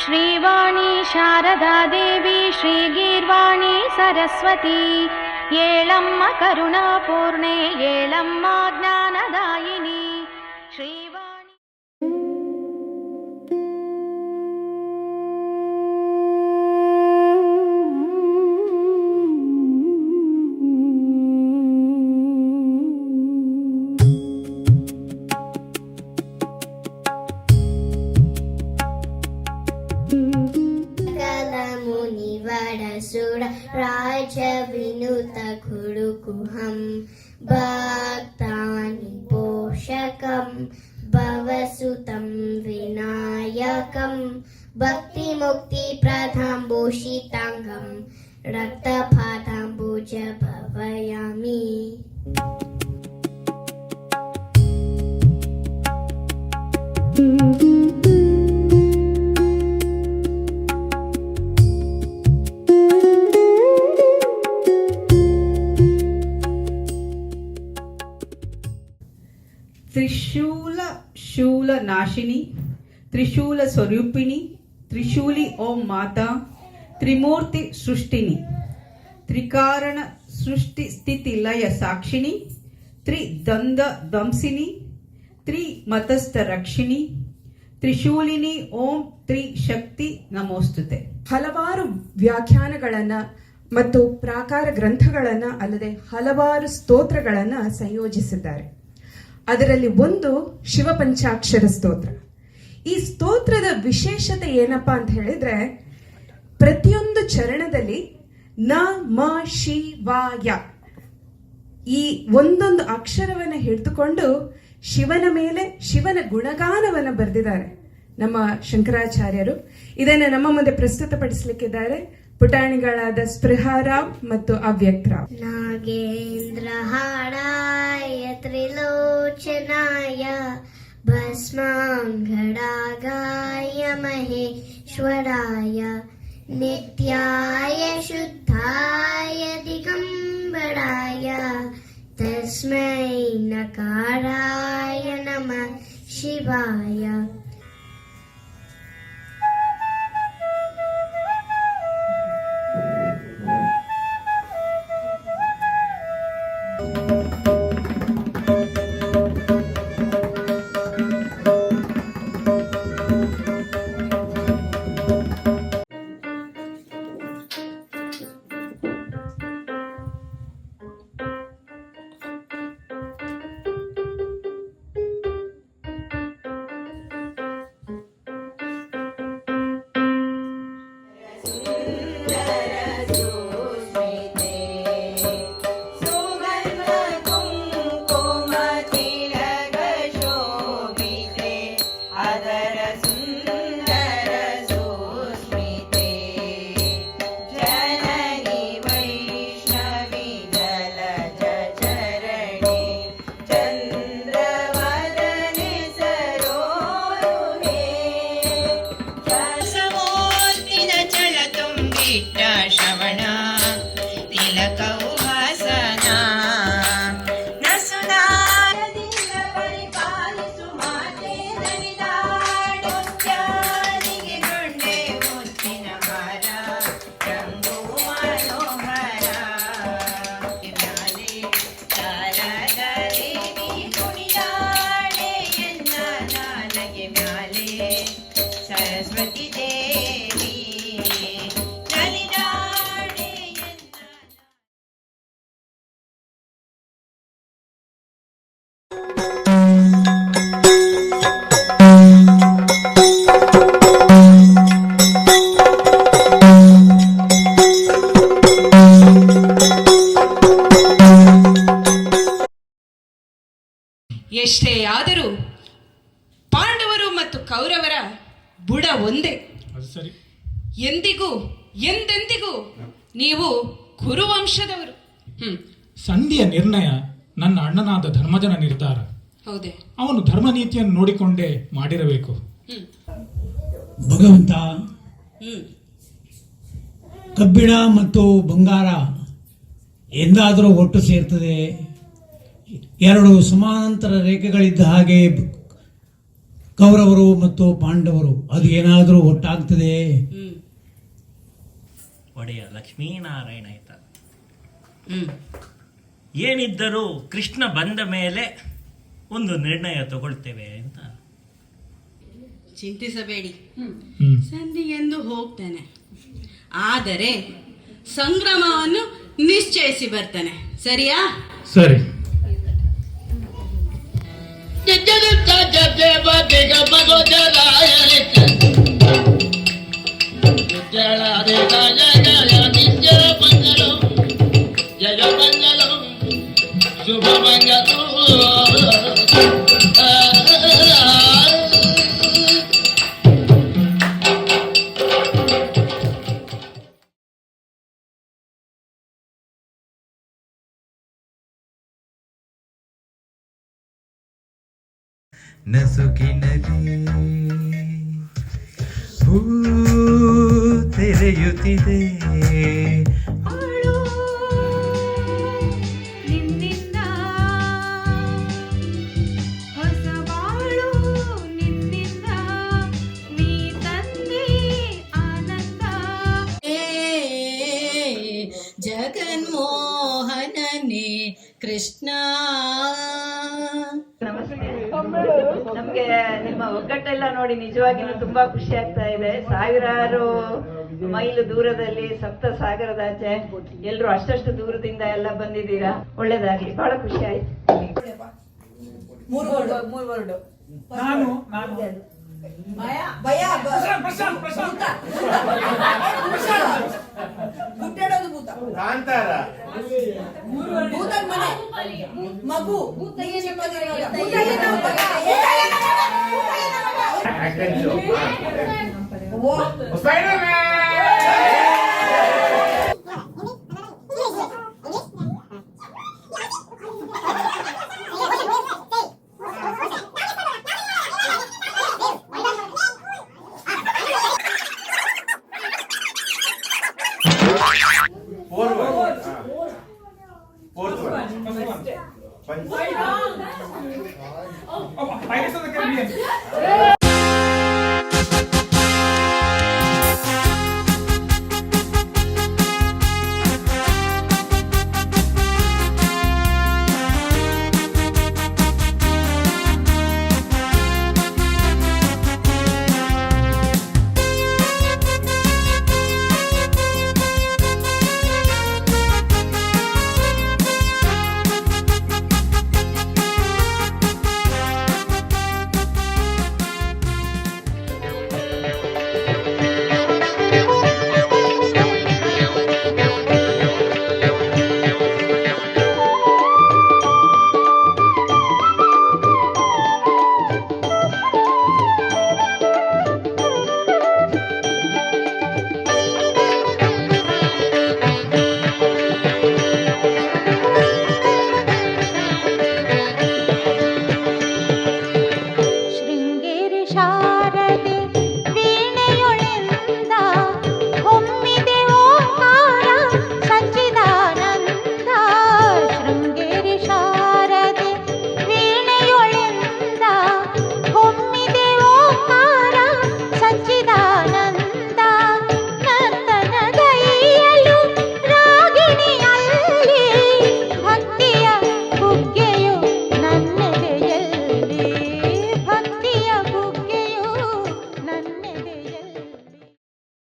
ಶ್ರೀವಾಣಿ ಶಾರದಾ ದೇವಿ ಶ್ರೀಗೀರ್ವಾಣಿ ಸರಸ್ವತಿ ಏಳಮ್ಮ ಕರುಣಾಪೂರ್ಣೆ ಏಳಮ್ಮ ಜ್ಞಾನದಾಯಿನಿ ಶ್ರೀವಾಣಿ. मुनिवरसुर राज विनुत कुरुकुहं भक्तानि पोषकं भवसुतं विनायकं भक्तिमुक्तिप्रदां भूषिताङ्गं रक्तपादाम्बुज भावयामि. त्रिशूल शूल नाशिनी त्रिशूल स्वरूपिणी त्रिशूली ओम माता त्रिमूर्ति सृष्टिनी त्रिकारण सृष्टि स्थिति लय साक्षिणी त्रिदंद ध्वंसिनी त्रिमतस्थ रक्षिणी त्रिशूलिनी ओम त्रिशक्ति ನಮೋಸ್ತುತೆ. ಹಲವಾರು ವ್ಯಾಖ್ಯಾನಗಳನ್ನ ಮತ್ತು ಪ್ರಾಕಾರ ಗ್ರಂಥಗಳನ್ನ ಅಲ್ಲದೆ ಹಲವಾರು ಸ್ತೋತ್ರಗಳನ್ನ ಸಂಯೋಜಿಸಿದ್ದಾರೆ. ಅದರಲ್ಲಿ ಒಂದು ಶಿವಪಂಚಾಕ್ಷರ ಸ್ತೋತ್ರ. ಈ ಸ್ತೋತ್ರದ ವಿಶೇಷತೆ ಏನಪ್ಪಾ ಅಂತ ಹೇಳಿದ್ರೆ, ಪ್ರತಿಯೊಂದು ಚರಣದಲ್ಲಿ ನ ಮ ಶಿವಾಯ ಈ ಒಂದೊಂದು ಅಕ್ಷರವನ್ನ ಹಿಡಿದುಕೊಂಡು ಶಿವನ ಮೇಲೆ ಶಿವನ ಗುಣಗಾನವನ್ನ ಬರೆದಿದ್ದಾರೆ ನಮ್ಮ ಶಂಕರಾಚಾರ್ಯರು. ಇದನ್ನ ನಮ್ಮ ಮುಂದೆ ಪ್ರಸ್ತುತಪಡಿಸಲಿಕ್ಕಿದ್ದಾರೆ ಪುಟಾಣಿಗಳಾದ ಸ್ಪೃಹಾರಾವ್ ಮತ್ತು ಅವ್ಯಕ್ತರಾವ್. ನಾಗೇಂದ್ರ ಹಾಡಾಯ ತ್ರಿಲೋಚನಾಯ ಭಸ್ಮಾಂಗಡಾಗಾಯ ಮಹೇಶ್ವರಾಯ ನಿತ್ಯಾಯ ಶುದ್ಧಾಯ ದಿಗಂಬರಾಯ ತಸ್ಮೈ ನಕಾರಾಯ ನಮಃ ಶಿವಾಯ. ಎಷ್ಟೇ ಆದರೂ ಪಾಂಡವರು ಮತ್ತು ಕೌರವರ ಬುಡ ಒಂದೇ. ಎಂದೆಂದಿಗೂ ನೀವು ಕುರುವಂಶದವರು. ಸಂಧಿಯ ನಿರ್ಣಯ ನನ್ನ ಅಣ್ಣನಾದ ಧರ್ಮಜನ ನಿರ್ಧಾರ. ಹೌದೇ? ಅವನು ಧರ್ಮ ನೀತಿಯನ್ನು ನೋಡಿಕೊಂಡೇ ಮಾಡಿರಬೇಕು. ಭಗವಂತ, ಕಬ್ಬಿಣ ಮತ್ತು ಬಂಗಾರ ಎಂದಾದರೂ ಒಟ್ಟು ಸೇರ್ತದೆ? ಎರಡು ಸಮಾನಾಂತರ ರೇಖೆಗಳಿದ್ದ ಹಾಗೆ ಕೌರವರು ಮತ್ತು ಪಾಂಡವರು ಅದು ಏನಾದರೂ ಒಟ್ಟಾಗ್ತದೆ? ಒಡೆಯ ಲಕ್ಷ್ಮೀನಾರಾಯಣ ಆಯ್ತ. ಏನಿದ್ದರೂ ಕೃಷ್ಣ ಬಂದ ಮೇಲೆ ಒಂದು ನಿರ್ಣಯ ತಗೊಳ್ತೇವೆ ಅಂತ. ಚಿಂತಿಸಬೇಡಿ, ಹ್ಮ್. ಸಂಧಿಗೆಂದು ಹೋಗ್ತಾನೆ, ಆದರೆ ಸಂಗ್ರಾಮವನ್ನು ನಿಶ್ಚಯಿಸಿ ಬರ್ತಾನೆ. ಸರಿಯಾ? ಸರಿ. ನಸುಕಿನಲ್ಲಿ ಹೂ ತೆರೆಯುತ್ತಿದೆ, ನಿನ್ನಿಂದ ಹೊಸ ಬಾಳು, ನಿನ್ನಿಂದ ನೀ ತಂದೆ ಆನಂದ. ಜಗನ್ಮೋಹನನೇ ಕೃಷ್ಣ. ನಮ್ಗೆ ನಿಮ್ಮ ಒಗ್ಗಟ್ಟೆಲ್ಲ ನೋಡಿ ನಿಜವಾಗಿಯೂ ತುಂಬಾ ಖುಷಿ ಆಗ್ತಾ ಇದೆ. ಸಾವಿರಾರು ಮೈಲು ದೂರದಲ್ಲಿ ಸಪ್ತ ಸಾಗರದಾಚೆ ಎಲ್ರು ಅಷ್ಟಷ್ಟು ದೂರದಿಂದ ಎಲ್ಲ ಬಂದಿದ್ದೀರಾ. ಒಳ್ಳೇದಾಗ್ಲಿ, ಬಹಳ ಖುಷಿ ಆಯ್ತು. ಮಗು